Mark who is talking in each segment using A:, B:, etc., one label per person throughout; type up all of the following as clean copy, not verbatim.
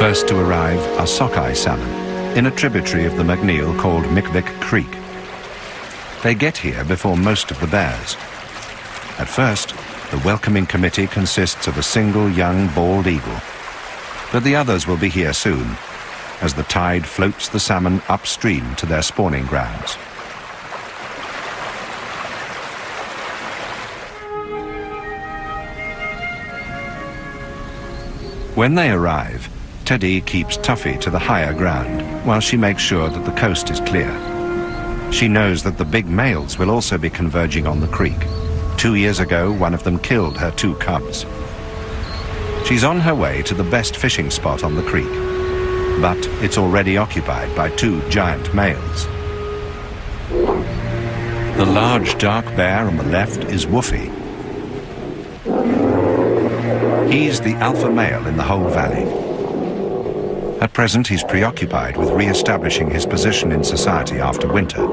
A: First to arrive are sockeye salmon in a tributary of the McNeil called Mikvik Creek. They get here before most of the bears. At first, the welcoming committee consists of a single young bald eagle, but the others will be here soon as the tide floats the salmon upstream to their spawning grounds. When they arrive, Teddy keeps Tuffy to the higher ground while she makes sure that the coast is clear. She knows that the big males will also be converging on the creek. 2 years ago, one of them killed her 2 cubs. She's on her way to the best fishing spot on the creek, but it's already occupied by 2 giant males. The large dark bear on the left is Woofy. He's the alpha male in the whole valley. At present, he's preoccupied with re-establishing his position in society after winter.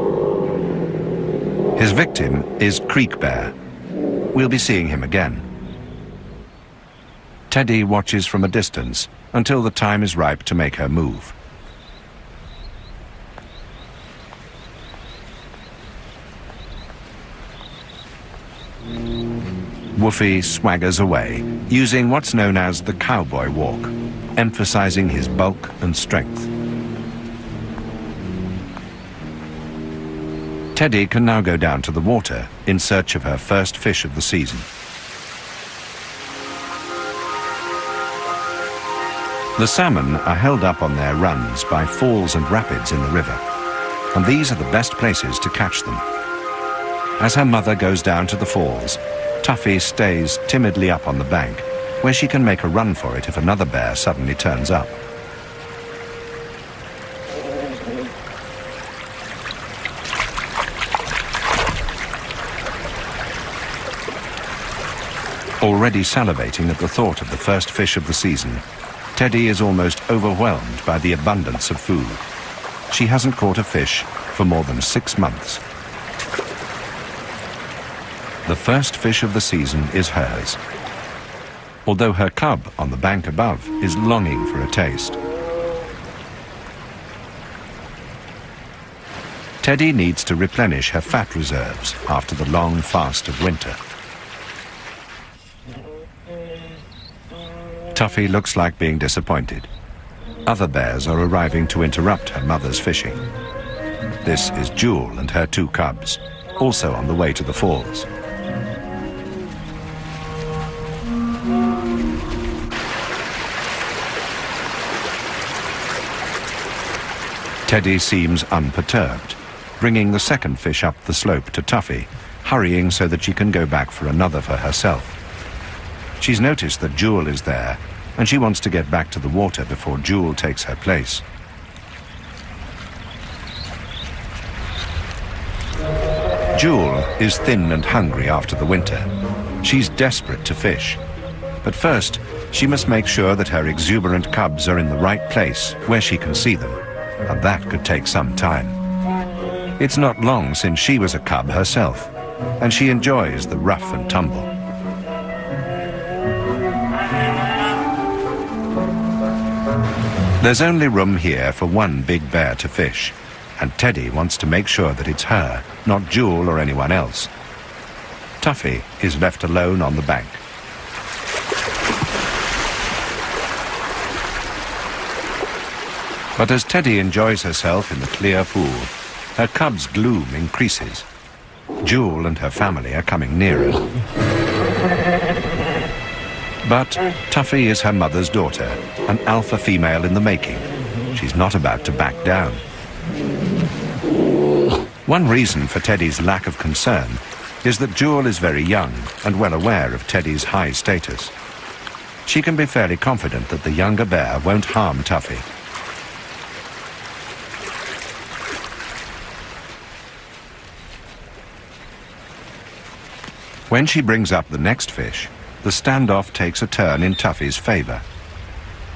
A: His victim is Creek Bear. We'll be seeing him again. Teddy watches from a distance until the time is ripe to make her move. Woofy swaggers away, using what's known as the cowboy walk, emphasizing his bulk and strength. Teddy can now go down to the water in search of her first fish of the season. The salmon are held up on their runs by falls and rapids in the river, and these are the best places to catch them. As her mother goes down to the falls, Tuffy stays timidly up on the bank, where she can make a run for it if another bear suddenly turns up. Already salivating at the thought of the first fish of the season, Teddy is almost overwhelmed by the abundance of food. She hasn't caught a fish for more than 6 months. The first fish of the season is hers, although her cub on the bank above is longing for a taste. Teddy needs to replenish her fat reserves after the long fast of winter. Tuffy looks like being disappointed. Other bears are arriving to interrupt her mother's fishing. This is Jewel and her 2 cubs, also on the way to the falls. Teddy seems unperturbed, bringing the second fish up the slope to Tuffy, hurrying so that she can go back for another for herself. She's noticed that Jewel is there, and she wants to get back to the water before Jewel takes her place. Jewel is thin and hungry after the winter. She's desperate to fish. But first, she must make sure that her exuberant cubs are in the right place where she can see them, and that could take some time. It's not long since she was a cub herself, and she enjoys the rough and tumble. There's only room here for 1 big bear to fish, and Teddy wants to make sure that it's her, not Jewel or anyone else. Tuffy is left alone on the bank. But as Teddy enjoys herself in the clear pool, her cub's gloom increases. Jewel and her family are coming nearer. But Tuffy is her mother's daughter, an alpha female in the making. She's not about to back down. One reason for Teddy's lack of concern is that Jewel is very young and well aware of Teddy's high status. She can be fairly confident that the younger bear won't harm Tuffy. When she brings up the next fish, the standoff takes a turn in Tuffy's favor.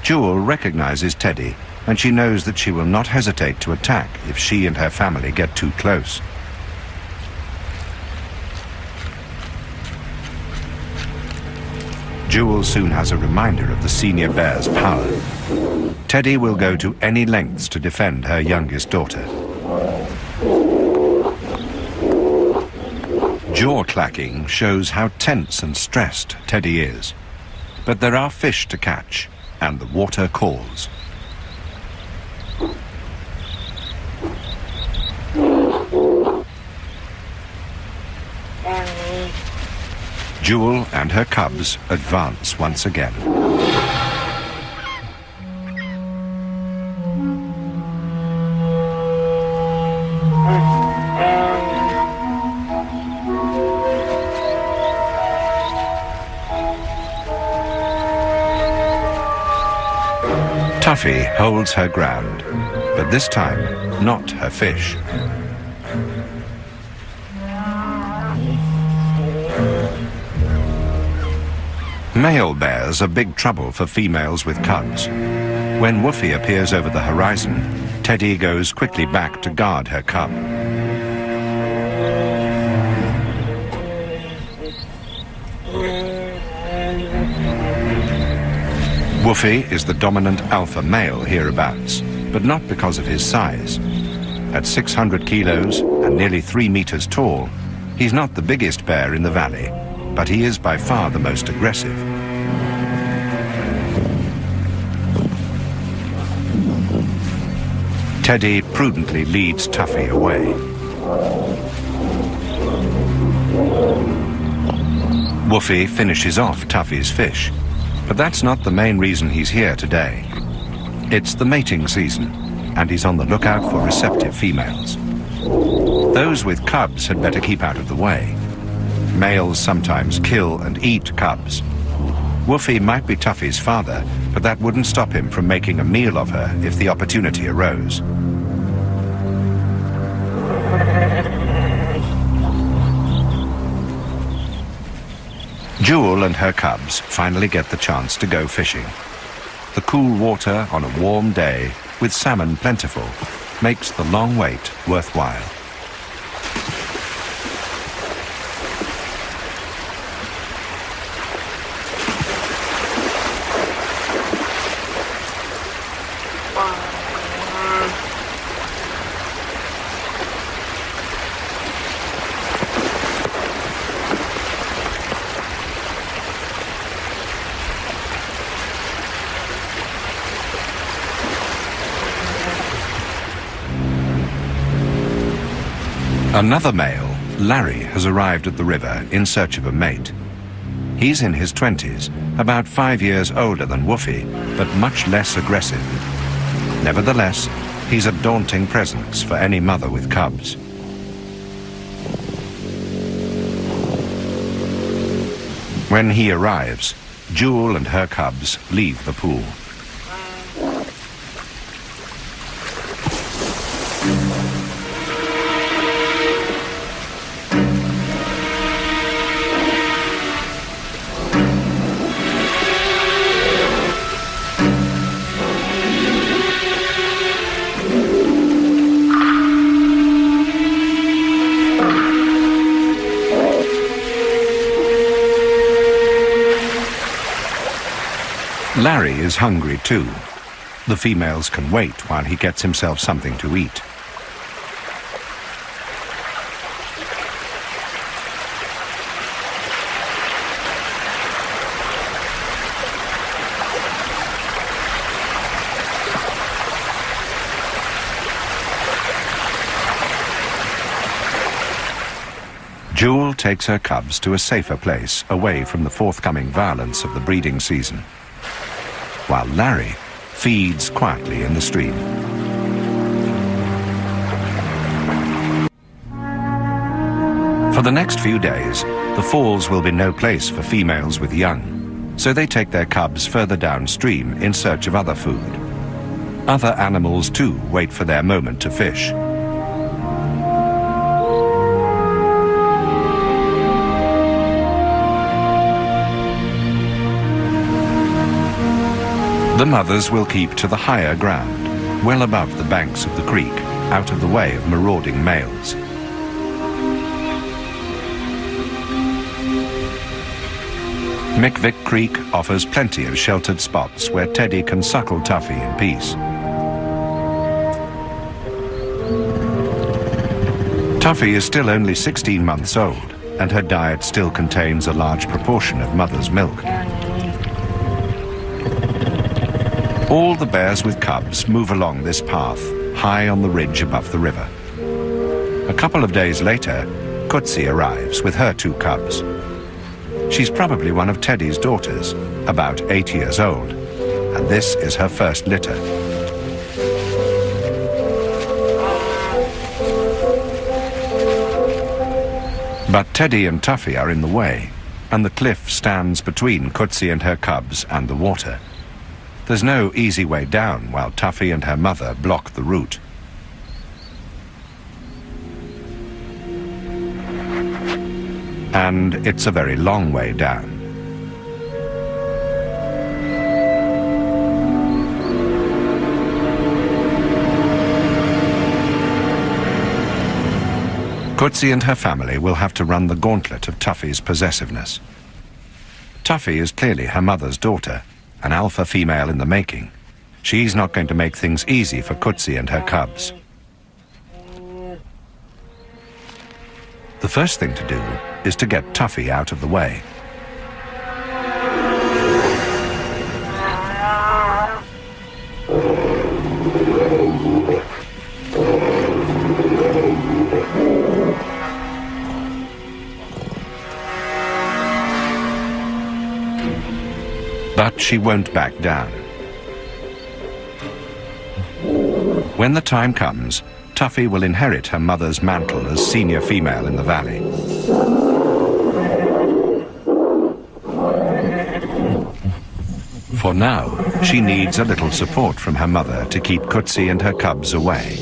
A: Jewel recognizes Teddy, and she knows that she will not hesitate to attack if she and her family get too close. Jewel soon has a reminder of the senior bear's power Teddy will go to any lengths to defend her youngest daughter. Jaw clacking shows how tense and stressed Teddy is. But there are fish to catch, and the water calls. Jewel and her cubs advance once again. Tuffy holds her ground, but this time not her fish. Male bears are big trouble for females with cubs. When Woofy appears over the horizon, Teddy goes quickly back to guard her cub. Woofy is the dominant alpha male hereabouts, but not because of his size. At 600 kilos and nearly 3 meters tall, he's not the biggest bear in the valley, but he is by far the most aggressive. Teddy prudently leads Tuffy away. Woofy finishes off Tuffy's fish, but that's not the main reason he's here today. It's the mating season, and he's on the lookout for receptive females. Those with cubs had better keep out of the way. Males sometimes kill and eat cubs. Woofy might be Tuffy's father, but that wouldn't stop him from making a meal of her if the opportunity arose. Jewel and her cubs finally get the chance to go fishing. The cool water on a warm day, with salmon plentiful, makes the long wait worthwhile. Another male, Larry, has arrived at the river in search of a mate. He's in his 20s, about 5 years older than Woofy, but much less aggressive. Nevertheless, he's a daunting presence for any mother with cubs. When he arrives, Jewel and her cubs leave the pool. Larry is hungry too. The females can wait while he gets himself something to eat. Jewel takes her cubs to a safer place away from the forthcoming violence of the breeding season, while Larry feeds quietly in the stream. For the next few days, the falls will be no place for females with young, so they take their cubs further downstream in search of other food. Other animals too wait for their moment to fish. The mothers will keep to the higher ground, well above the banks of the creek, out of the way of marauding males. Mickvick Creek offers plenty of sheltered spots where Teddy can suckle Tuffy in peace. Tuffy is still only 16 months old, and her diet still contains a large proportion of mother's milk. All the bears with cubs move along this path, high on the ridge above the river. A couple of days later, Kutsi arrives with her 2 cubs. She's probably one of Teddy's daughters, about 8 years old, and this is her first litter. But Teddy and Tuffy are in the way, and the cliff stands between Kutsi and her cubs and the water. There's no easy way down while Tuffy and her mother block the route. And it's a very long way down. Kutsi and her family will have to run the gauntlet of Tuffy's possessiveness. Tuffy is clearly her mother's daughter, an alpha female in the making. She's not going to make things easy for Kutsi and her cubs. The first thing to do is to get Tuffy out of the way. But she won't back down. When the time comes, Tuffy will inherit her mother's mantle as senior female in the valley. For now, she needs a little support from her mother to keep Kutsi and her cubs away.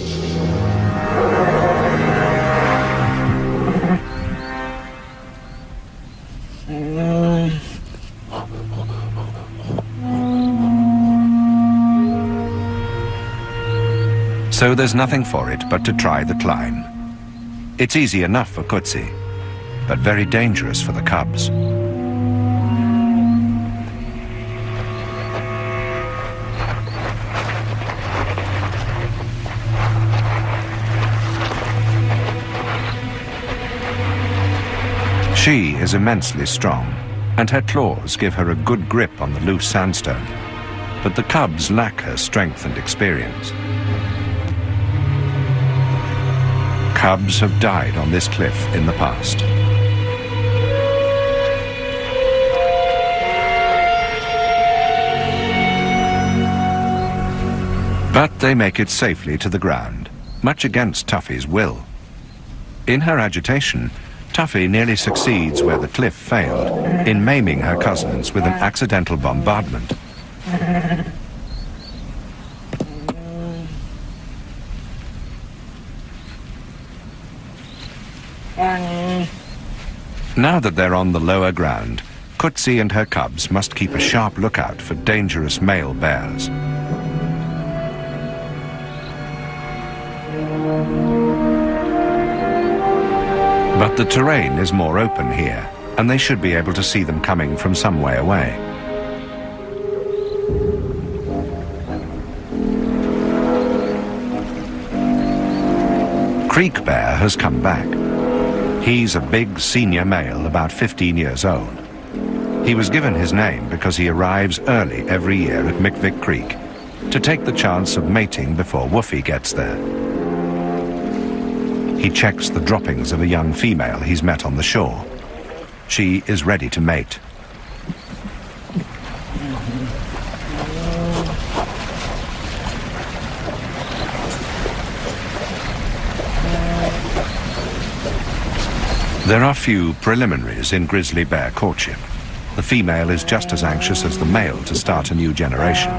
A: So there's nothing for it but to try the climb. It's easy enough for Kutsi, but very dangerous for the cubs. She is immensely strong, and her claws give her a good grip on the loose sandstone, but the cubs lack her strength and experience. Cubs have died on this cliff in the past. But they make it safely to the ground, much against Tuffy's will. In her agitation, Tuffy nearly succeeds where the cliff failed, in maiming her cousins with an accidental bombardment. Now that they're on the lower ground, Kutsi and her cubs must keep a sharp lookout for dangerous male bears. But the terrain is more open here, and they should be able to see them coming from some way away. Creek Bear has come back. He's a big senior male, about 15 years old. He was given his name because he arrives early every year at Mickvick Creek to take the chance of mating before Woofy gets there. He checks the droppings of a young female he's met on the shore. She is ready to mate. There are few preliminaries in grizzly bear courtship. The female is just as anxious as the male to start a new generation.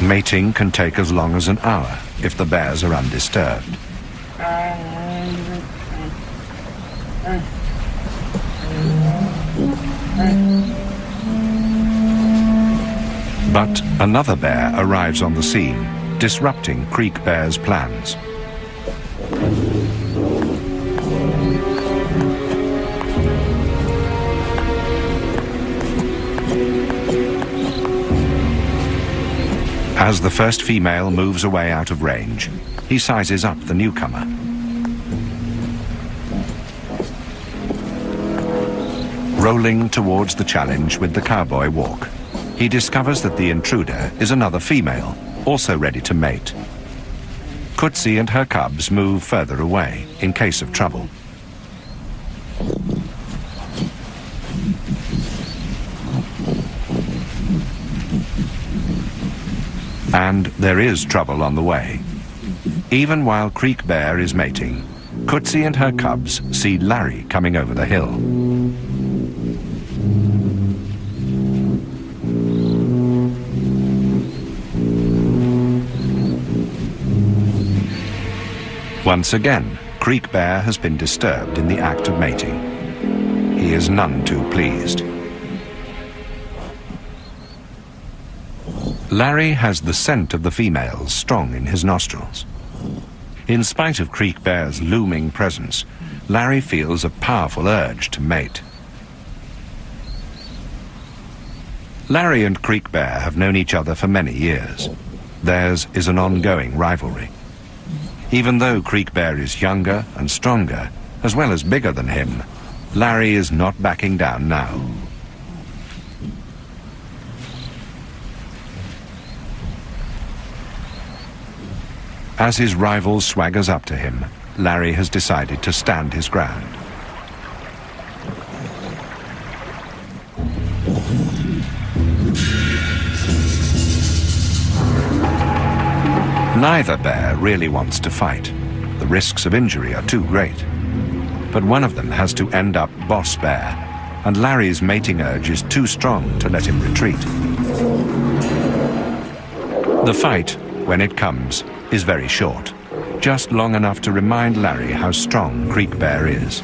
A: Mating can take as long as an hour if the bears are undisturbed. But another bear arrives on the scene, disrupting Creek Bear's plans. As the first female moves away out of range, he sizes up the newcomer. Rolling towards the challenge with the cowboy walk, he discovers that the intruder is another female, also ready to mate. Kutsi and her cubs move further away in case of trouble. And there is trouble on the way. Even while Creek Bear is mating, Kutsi and her cubs see Larry coming over the hill. Once again, Creek Bear has been disturbed in the act of mating. He is none too pleased. Larry has the scent of the females strong in his nostrils. In spite of Creek Bear's looming presence, Larry feels a powerful urge to mate. Larry and Creek Bear have known each other for many years. Theirs is an ongoing rivalry. Even though Creek Bear is younger and stronger, as well as bigger than him, Larry is not backing down now. As his rival swaggers up to him, Larry has decided to stand his ground. Neither bear really wants to fight. The risks of injury are too great. But one of them has to end up boss bear, and Larry's mating urge is too strong to let him retreat. The fight, when it comes, is very short, just long enough to remind Larry how strong Creek Bear is.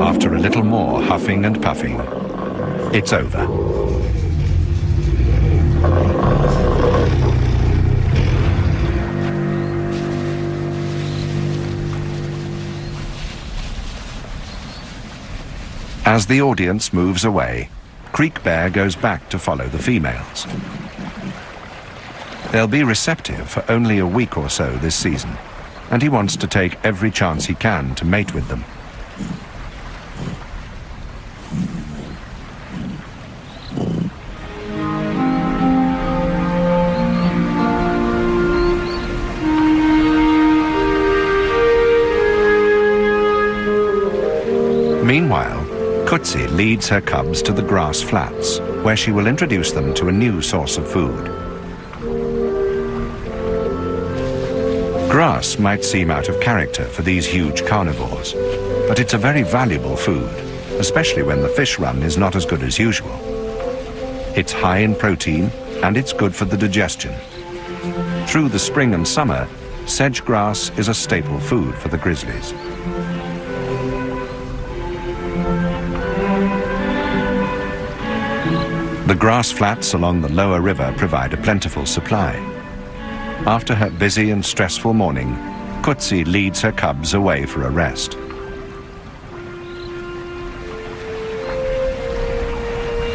A: After a little more huffing and puffing, it's over. As the audience moves away, Creek Bear goes back to follow the females. They'll be receptive for only a week or so this season, and he wants to take every chance he can to mate with them. Meanwhile, Kutsi leads her cubs to the grass flats, where she will introduce them to a new source of food. Grass might seem out of character for these huge carnivores, but it's a very valuable food, especially when the fish run is not as good as usual. It's high in protein, and it's good for the digestion. Through the spring and summer, sedge grass is a staple food for the grizzlies. The grass flats along the lower river provide a plentiful supply. After her busy and stressful morning, Kutsi leads her cubs away for a rest.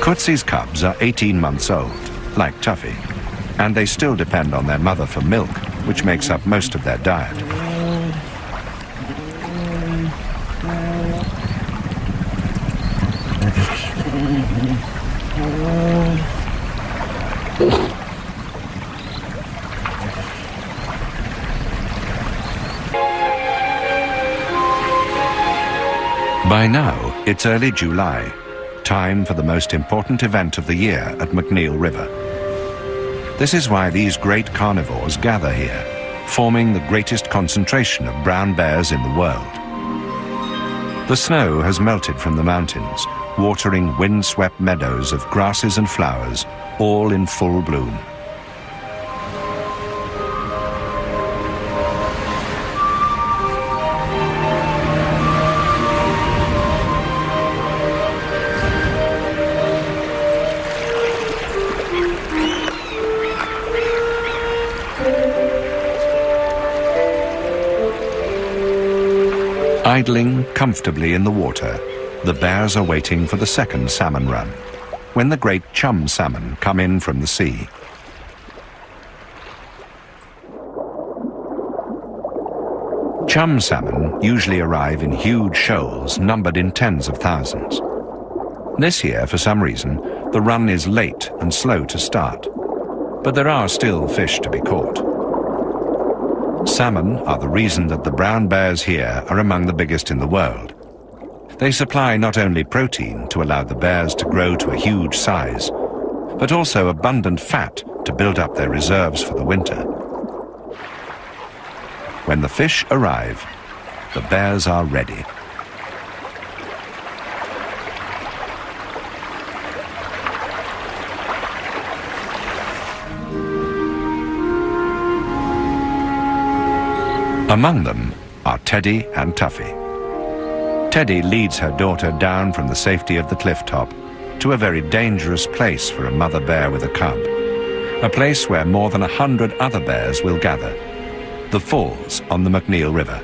A: Kutsi's cubs are 18 months old, like Tuffy, and they still depend on their mother for milk, which makes up most of their diet. By now, it's early July, time for the most important event of the year at McNeil River. This is why these great carnivores gather here, forming the greatest concentration of brown bears in the world. The snow has melted from the mountains, watering wind-swept meadows of grasses and flowers, all in full bloom. Idling comfortably in the water, the bears are waiting for the second salmon run, when the great chum salmon come in from the sea. Chum salmon usually arrive in huge shoals numbered in tens of thousands. This year, for some reason, the run is late and slow to start, but there are still fish to be caught. Salmon are the reason that the brown bears here are among the biggest in the world. They supply not only protein to allow the bears to grow to a huge size, but also abundant fat to build up their reserves for the winter. When the fish arrive, the bears are ready. Among them are Teddy and Tuffy. Teddy leads her daughter down from the safety of the cliff top to a very dangerous place for a mother bear with a cub, a place where more than 100 other bears will gather, the falls on the McNeil River.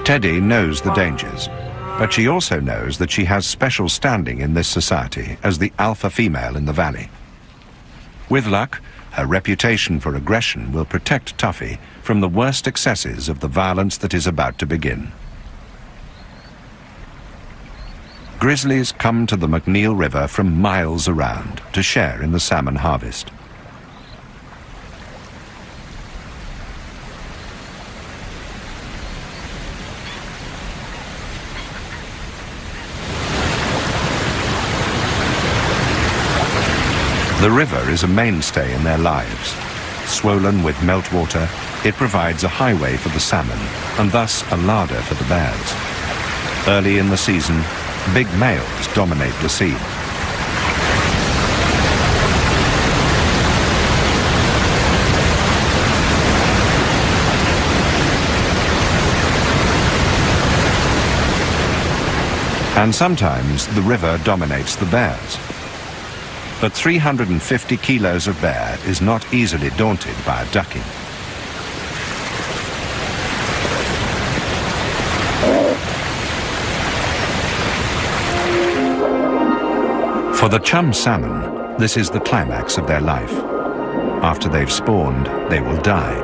A: Teddy knows the dangers, but she also knows that she has special standing in this society as the alpha female in the valley. With luck, her reputation for aggression will protect Tuffy from the worst excesses of the violence that is about to begin. Grizzlies come to the McNeil River from miles around to share in the salmon harvest. The river is a mainstay in their lives. Swollen with meltwater, it provides a highway for the salmon and thus a larder for the bears. Early in the season, big males dominate the scene. And sometimes the river dominates the bears. But 350 kilos of bear is not easily daunted by a ducking. For the chum salmon, this is the climax of their life. After they've spawned, they will die.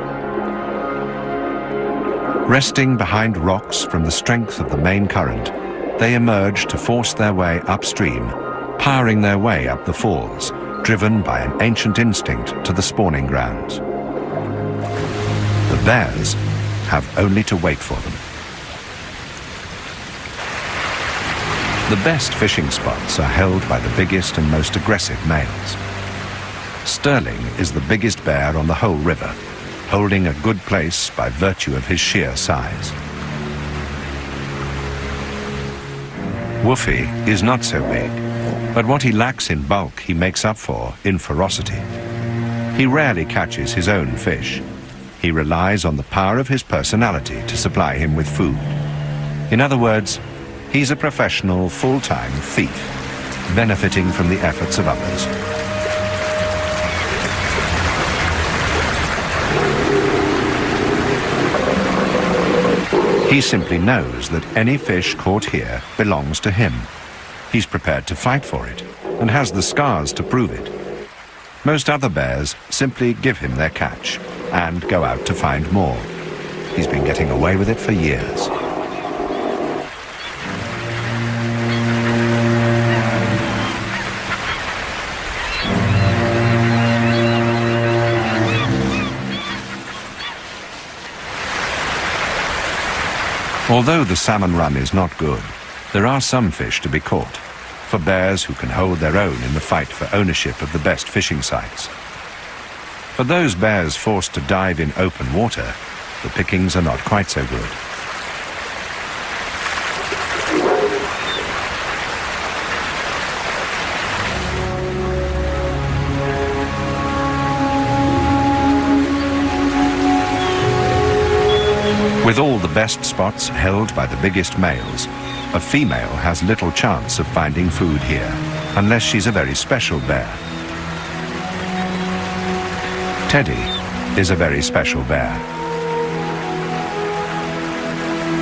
A: Resting behind rocks from the strength of the main current, they emerge to force their way upstream, powering their way up the falls, driven by an ancient instinct to the spawning grounds. The bears have only to wait for them. The best fishing spots are held by the biggest and most aggressive males. Sterling is the biggest bear on the whole river, holding a good place by virtue of his sheer size. Woofy is not so big, but what he lacks in bulk he makes up for in ferocity. He rarely catches his own fish. He relies on the power of his personality to supply him with food. In other words, he's a professional, full-time thief, benefiting from the efforts of others. He simply knows that any fish caught here belongs to him. He's prepared to fight for it, and has the scars to prove it. Most other bears simply give him their catch, and go out to find more. He's been getting away with it for years. Although the salmon run is not good, there are some fish to be caught, for bears who can hold their own in the fight for ownership of the best fishing sites. For those bears forced to dive in open water, the pickings are not quite so good. With all the best spots held by the biggest males, a female has little chance of finding food here, unless she's a very special bear. Teddy is a very special bear.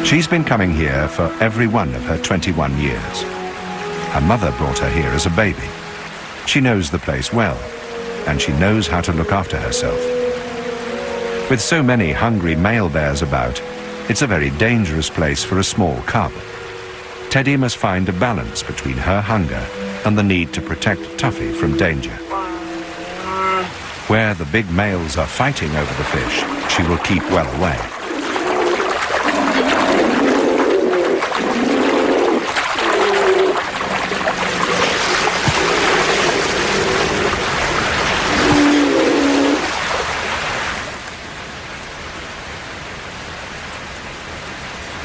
A: She's been coming here for every one of her 21 years. Her mother brought her here as a baby. She knows the place well, and she knows how to look after herself. With so many hungry male bears about, it's a very dangerous place for a small cub. Teddy must find a balance between her hunger and the need to protect Tuffy from danger. Where the big males are fighting over the fish, she will keep well away.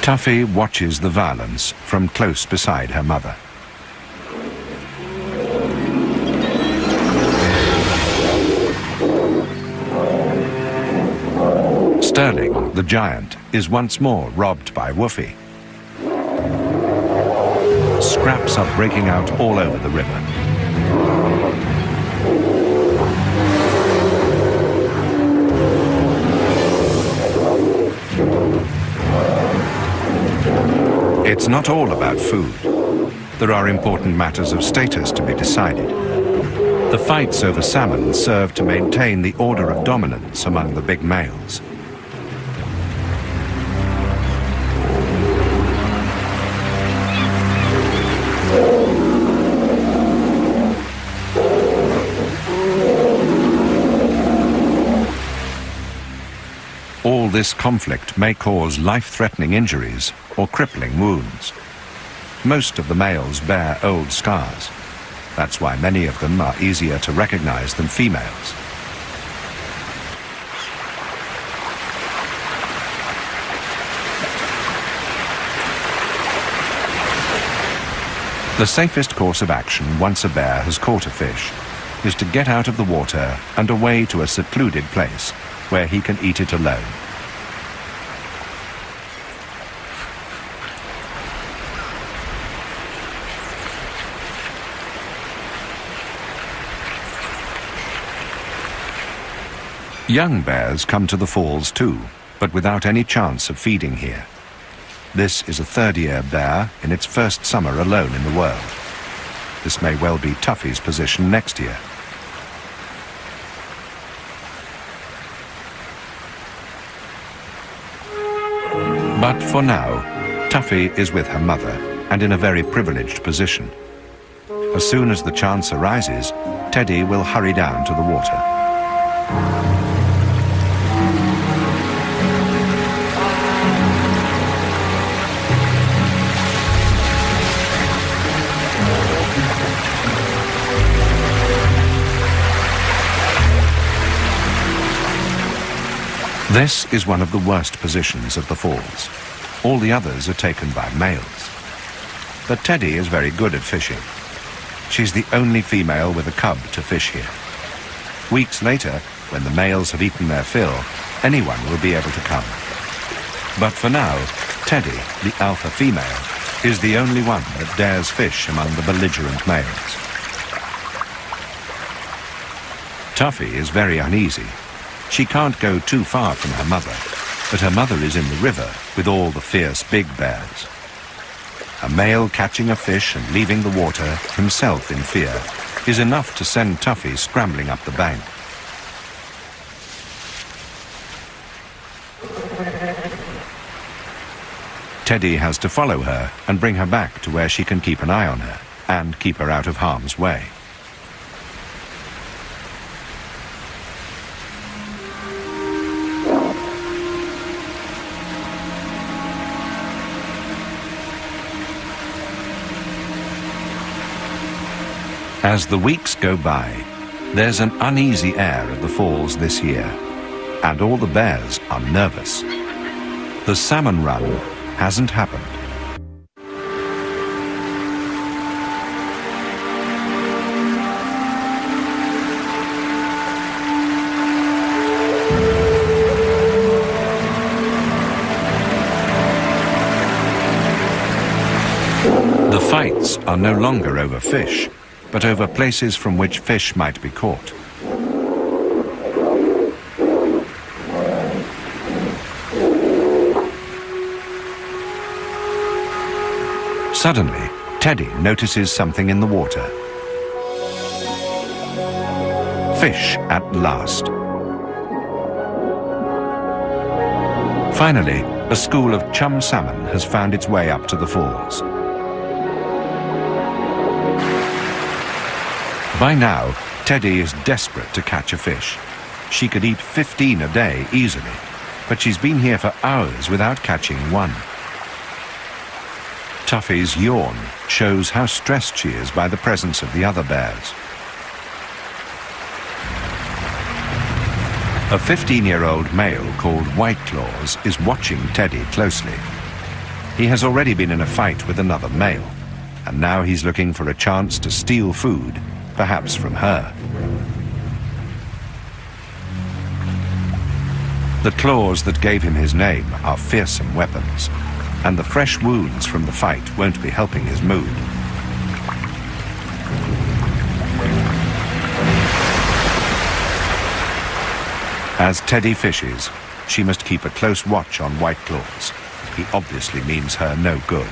A: Tuffy watches the violence from close beside her mother. Sterling, the giant, is once more robbed by Woofy. Scraps are breaking out all over the river. It's not all about food. There are important matters of status to be decided. The fights over salmon serve to maintain the order of dominance among the big males. All this conflict may cause life-threatening injuries or crippling wounds. Most of the males bear old scars. That's why many of them are easier to recognize than females. The safest course of action once a bear has caught a fish is to get out of the water and away to a secluded place where he can eat it alone. Young bears come to the falls too, but without any chance of feeding here. This is a third-year bear in its first summer alone in the world. This may well be Tuffy's position next year. But for now, Tuffy is with her mother and in a very privileged position. As soon as the chance arises, Teddy will hurry down to the water. This is one of the worst positions of the falls. All the others are taken by males. But Teddy is very good at fishing. She's the only female with a cub to fish here. Weeks later, when the males have eaten their fill, anyone will be able to come. But for now, Teddy, the alpha female, is the only one that dares fish among the belligerent males. Tuffy is very uneasy. She can't go too far from her mother, but her mother is in the river with all the fierce big bears. A male catching a fish and leaving the water, himself in fear, is enough to send Tuffy scrambling up the bank. Teddy has to follow her and bring her back to where she can keep an eye on her and keep her out of harm's way. As the weeks go by, there's an uneasy air at the falls this year, and all the bears are nervous. The salmon run hasn't happened. fights are no longer over fish, but over places from which fish might be caught. Suddenly, Teddy notices something in the water. Fish at last. Finally, a school of chum salmon has found its way up to the falls. By now, Teddy is desperate to catch a fish. She could eat 15 a day easily, but she's been here for hours without catching one. Tuffy's yawn shows how stressed she is by the presence of the other bears. A 15-year-old male called White Claws is watching Teddy closely. He has already been in a fight with another male, and now he's looking for a chance to steal food, perhaps from her. The claws that gave him his name are fearsome weapons, and the fresh wounds from the fight won't be helping his mood. As Teddy fishes, she must keep a close watch on White Claws. He obviously means her no good.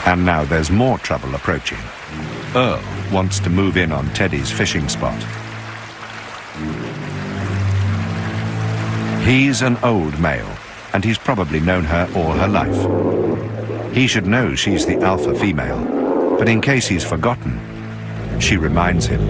A: And now there's more trouble approaching. Earl wants to move in on Teddy's fishing spot. He's an old male, and he's probably known her all her life. He should know she's the alpha female, but in case he's forgotten, she reminds him.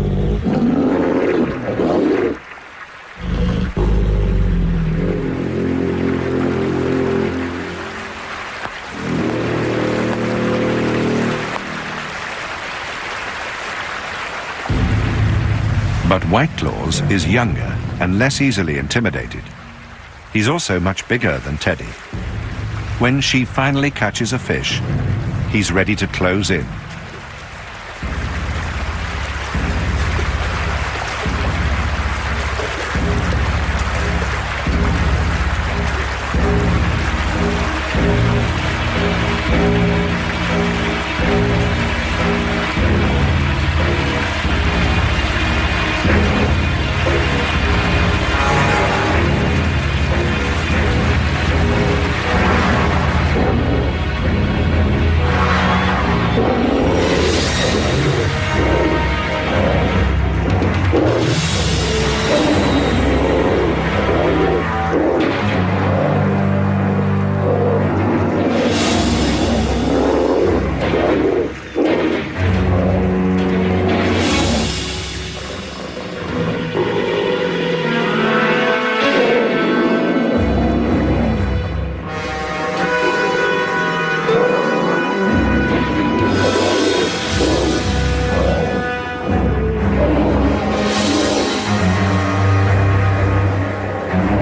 A: But White Claws is younger and less easily intimidated. He's also much bigger than Teddy. When she finally catches a fish, he's ready to close in.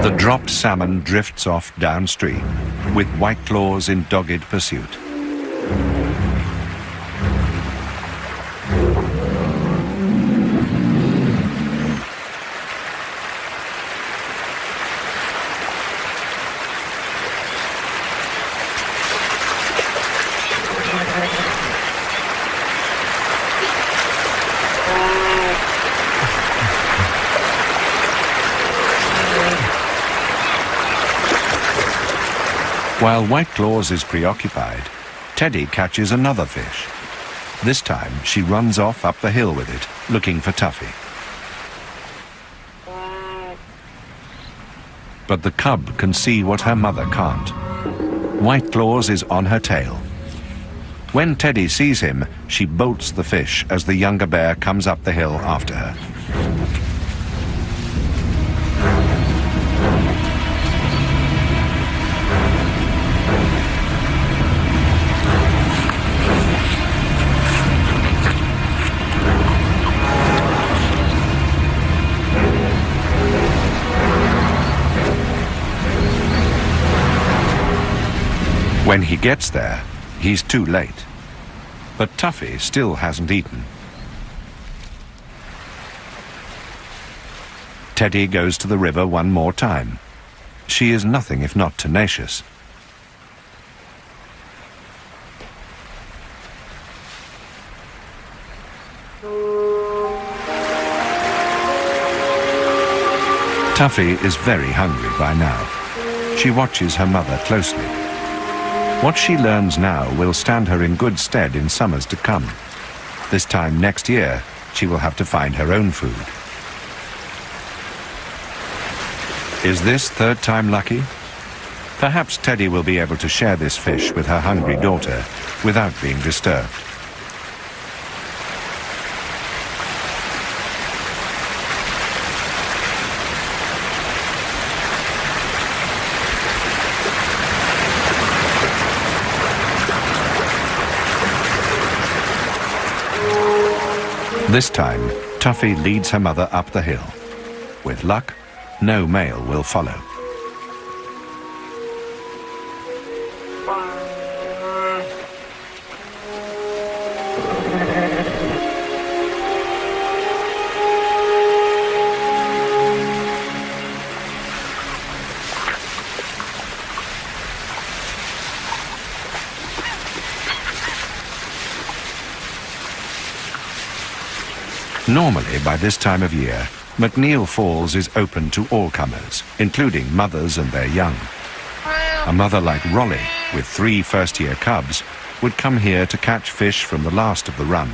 A: The dropped salmon drifts off downstream, with White Claws in dogged pursuit. While White Claws is preoccupied, Teddy catches another fish. This time, she runs off up the hill with it, looking for Tuffy. But the cub can see what her mother can't. White Claws is on her tail. When Teddy sees him, she bolts the fish as the younger bear comes up the hill after her. When he gets there, he's too late. But Tuffy still hasn't eaten. Teddy goes to the river one more time. She is nothing if not tenacious. Tuffy is very hungry by now. She watches her mother closely. What she learns now will stand her in good stead in summers to come. This time next year, she will have to find her own food. Is this third time lucky? Perhaps Teddy will be able to share this fish with her hungry daughter without being disturbed. This time, Tuffy leads her mother up the hill. With luck, no male will follow. Normally, by this time of year, McNeil Falls is open to all comers, including mothers and their young. A mother like Rolly, with 3 first-year cubs, would come here to catch fish from the last of the run,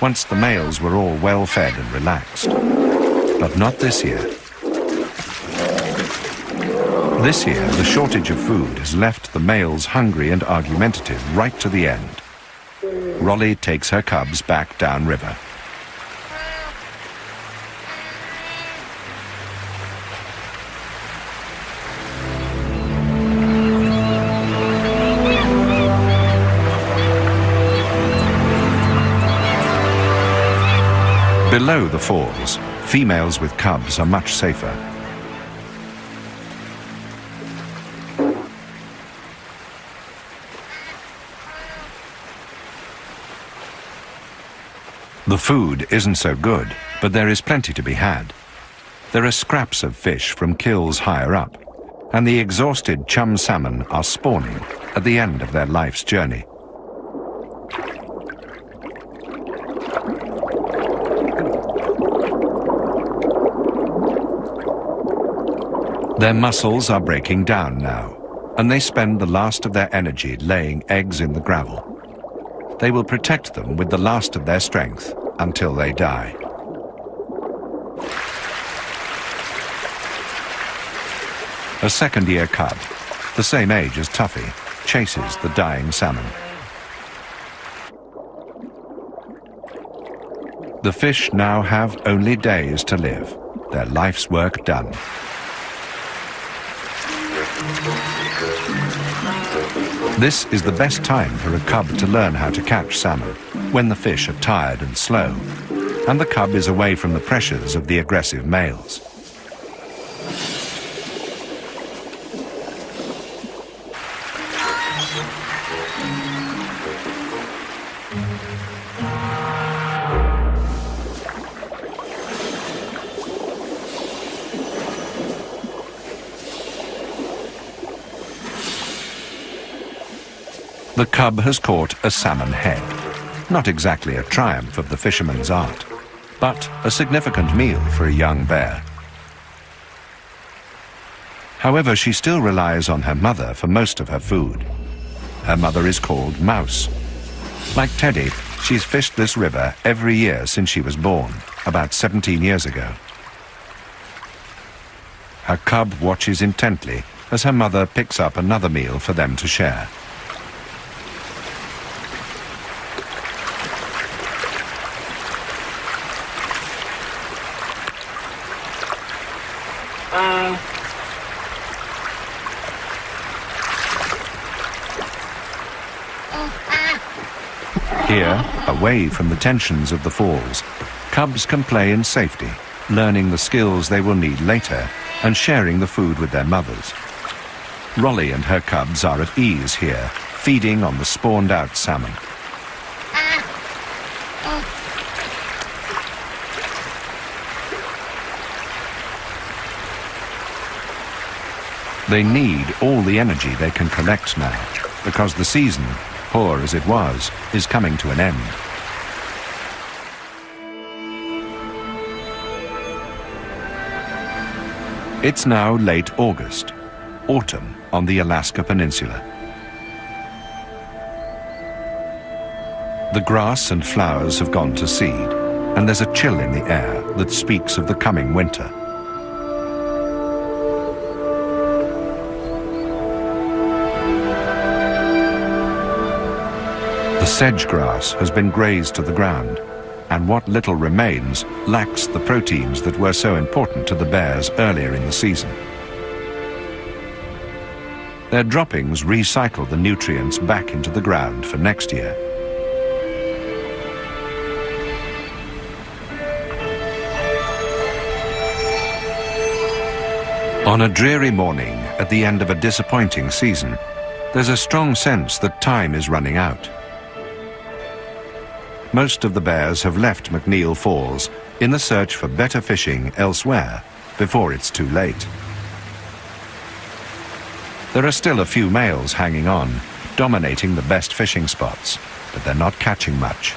A: once the males were all well fed and relaxed. But not this year. This year, the shortage of food has left the males hungry and argumentative right to the end. Rolly takes her cubs back downriver. Below the falls, females with cubs are much safer. The food isn't so good, but there is plenty to be had. There are scraps of fish from kills higher up, and the exhausted chum salmon are spawning at the end of their life's journey. Their muscles are breaking down now, and they spend the last of their energy laying eggs in the gravel. They will protect them with the last of their strength until they die. A second-year cub, the same age as Tuffy, chases the dying salmon. The fish now have only days to live, their life's work done. This is the best time for a cub to learn how to catch salmon, when the fish are tired and slow, and the cub is away from the pressures of the aggressive males. The cub has caught a salmon head. Not exactly a triumph of the fisherman's art, but a significant meal for a young bear. However, she still relies on her mother for most of her food. Her mother is called Mouse. Like Teddy, she's fished this river every year since she was born, about 17 years ago. Her cub watches intently as her mother picks up another meal for them to share. Here, away from the tensions of the falls, cubs can play in safety, learning the skills they will need later and sharing the food with their mothers. Rolly and her cubs are at ease here, feeding on the spawned-out salmon. They need all the energy they can collect now, because the season, poor as it was, is coming to an end. It's now late August, autumn on the Alaska Peninsula. The grass and flowers have gone to seed, and there's a chill in the air that speaks of the coming winter. The sedge grass has been grazed to the ground, and what little remains lacks the proteins that were so important to the bears earlier in the season. Their droppings recycle the nutrients back into the ground for next year. On a dreary morning at the end of a disappointing season, there's a strong sense that time is running out. Most of the bears have left McNeil Falls in the search for better fishing elsewhere before it's too late. There are still a few males hanging on, dominating the best fishing spots, but they're not catching much.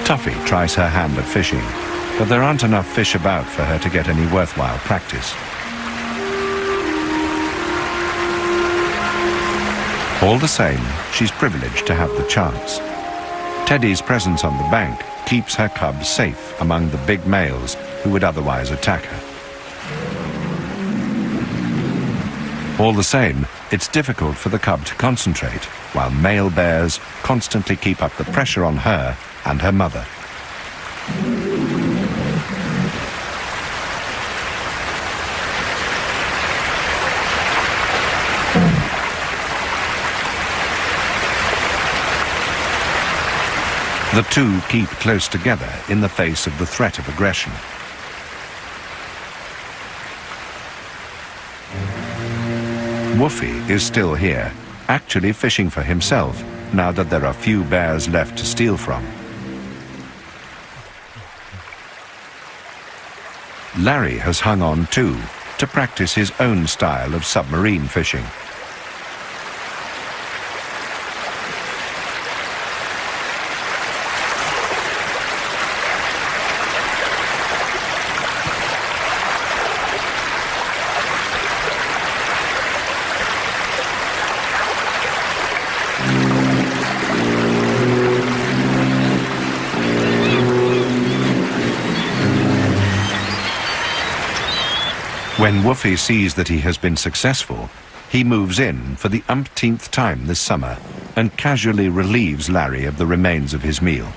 A: Tuffy tries her hand at fishing, but there aren't enough fish about for her to get any worthwhile practice. All the same, she's privileged to have the chance. Teddy's presence on the bank keeps her cubs safe among the big males who would otherwise attack her. All the same, it's difficult for the cub to concentrate, while male bears constantly keep up the pressure on her and her mother. The two keep close together in the face of the threat of aggression. Woofy is still here, actually fishing for himself now that there are few bears left to steal from. Larry has hung on too, to practice his own style of submarine fishing. When Woofy sees that he has been successful, he moves in for the umpteenth time this summer and casually relieves Larry of the remains of his meal.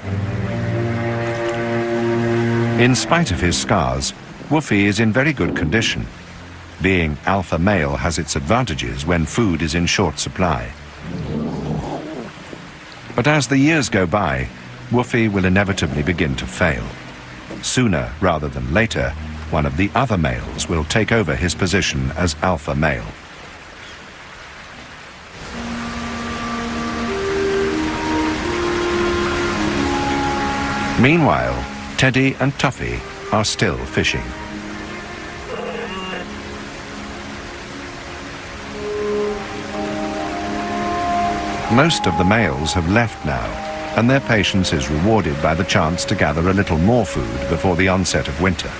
A: In spite of his scars, Woofy is in very good condition. Being alpha male has its advantages when food is in short supply. But as the years go by, Woofy will inevitably begin to fail. Sooner rather than later, one of the other males will take over his position as alpha male. Meanwhile, Teddy and Tuffy are still fishing. Most of the males have left now, and their patience is rewarded by the chance to gather a little more food before the onset of winter.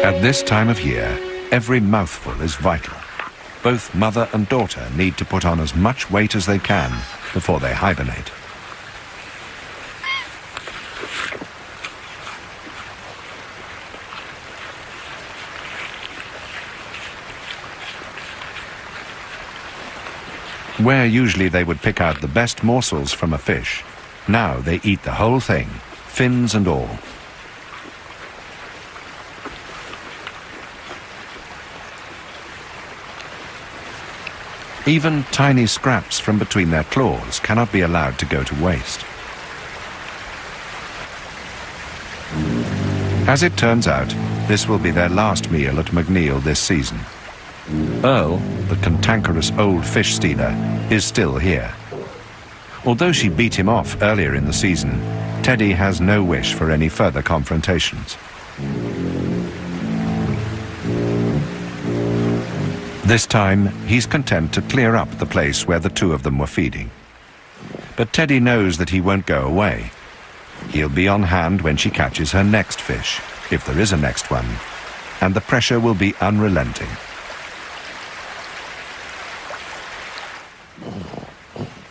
A: At this time of year, every mouthful is vital. Both mother and daughter need to put on as much weight as they can before they hibernate. Where usually they would pick out the best morsels from a fish, now they eat the whole thing, fins and all. Even tiny scraps from between their claws cannot be allowed to go to waste. As it turns out, This will be their last meal at McNeil this season. Earl, the cantankerous old fish stealer, is still here. Although she beat him off earlier in the season, Teddy has no wish for any further confrontations. This time, he's content to clear up the place where the two of them were feeding. But Teddy knows that he won't go away. He'll be on hand when she catches her next fish, if there is a next one, and the pressure will be unrelenting.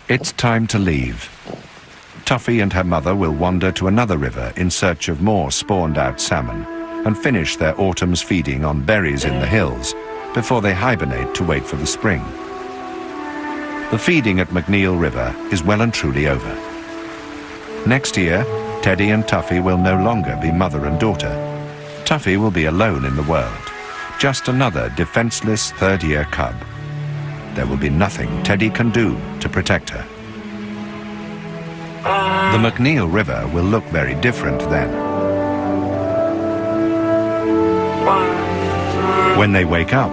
A: It's time to leave. Tuffy and her mother will wander to another river in search of more spawned-out salmon and finish their autumn's feeding on berries in the hills before they hibernate to wait for the spring. The feeding at McNeil River is well and truly over. Next year, Teddy and Tuffy will no longer be mother and daughter. Tuffy will be alone in the world, just another defenseless third-year cub. There will be nothing Teddy can do to protect her. The McNeil River will look very different then. When they wake up,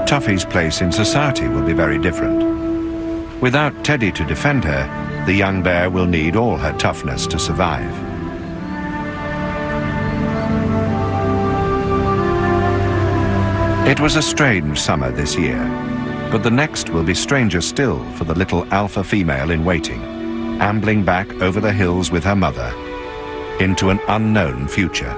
A: Tuffy's place in society will be very different. Without Teddy to defend her, the young bear will need all her toughness to survive. It was a strange summer this year, but the next will be stranger still for the little alpha female in waiting, ambling back over the hills with her mother into an unknown future.